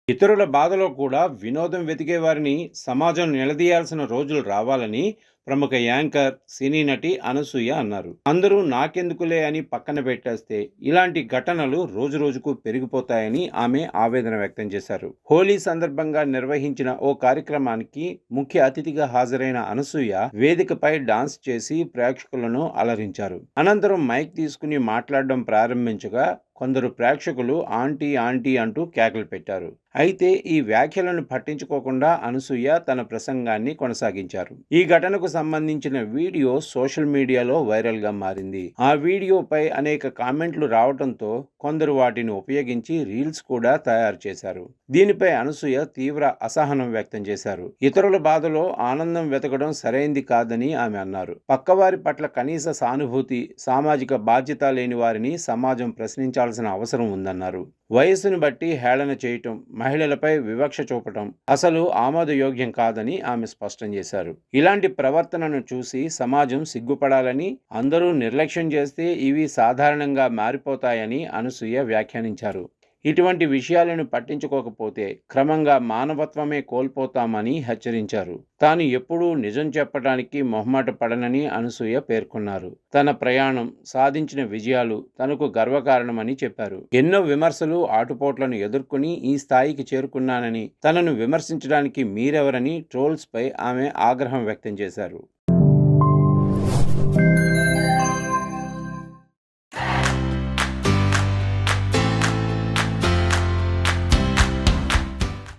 ఇతరుల బాధలో కూడా వినోదం వెతికే వారిని సమాజం నిలదీయాల్సిన రోజులు రావాలని ప్రముఖ యాంకర్, సినీ నటి అనసూయ అన్నారు. అందరూ నాకెందుకులే అని పక్కన పెట్టేస్తే ఇలాంటి ఘటనలు రోజురోజుకు పెరిగిపోతాయని ఆమె ఆవేదన వ్యక్తం చేశారు. హోలీ సందర్భంగా నిర్వహించిన ఓ కార్యక్రమానికి ముఖ్య అతిథిగా హాజరైన అనసూయ వేదికపై డాన్స్ చేసి ప్రేక్షకులను అలరించారు. అనంతరం మైక్ తీసుకుని మాట్లాడడం ప్రారంభించగా కొందరు ప్రేక్షకులు ఆంటీ ఆంటీ అంటూ కేకలు పెట్టారు. అయితే ఈ వ్యాఖ్యలను పట్టించుకోకుండా అనసూయ తన ప్రసంగాన్ని కొనసాగించారు. ఈ ఘటనకు సంబంధించిన వీడియో సోషల్ మీడియాలో వైరల్గా మారింది. ఆ వీడియోపై అనేక కామెంట్లు రావడంతో కొందరు వాటిని ఉపయోగించి రీల్స్ కూడా తయారు చేశారు. దీనిపై అనసూయ తీవ్ర అసహనం వ్యక్తం చేశారు. ఇతరుల బాధలో ఆనందం వెతకడం సరైంది కాదని ఆమె అన్నారు. పక్కవారి పట్ల కనీస సానుభూతి, సామాజిక బాధ్యత లేని వారిని సమాజం ప్రశ్నించాల్సిన అవసరం ఉందన్నారు. వయస్సును బట్టి హేళన చేయటం, మహిళలపై వివక్ష చూపటం అసలు ఆమోదయోగ్యం కాదని ఆమె స్పష్టం చేశారు. ఇలాంటి ప్రవర్తనను చూసి సమాజం సిగ్గుపడాలని, అందరూ నిర్లక్ష్యం చేస్తే ఇవి సాధారణంగా మారిపోతాయని అనసూయ వ్యాఖ్యానించారు. ఇటువంటి విషయాలను పట్టించుకోకపోతే క్రమంగా మానవత్వమే కోల్పోతామని హెచ్చరించారు. తాను ఎప్పుడూ నిజం చెప్పడానికి మొహమాట పడనని అనసూయ పేర్కొన్నారు. తన ప్రయాణం, సాధించిన విజయాలు తనకు గర్వకారణమని చెప్పారు. ఎన్నో విమర్శలు, ఆటుపోట్లను ఎదుర్కొని ఈ స్థాయికి చేరుకున్నానని, తనను విమర్శించడానికి మీరెవరని ట్రోల్స్పై ఆమె ఆగ్రహం వ్యక్తం చేశారు.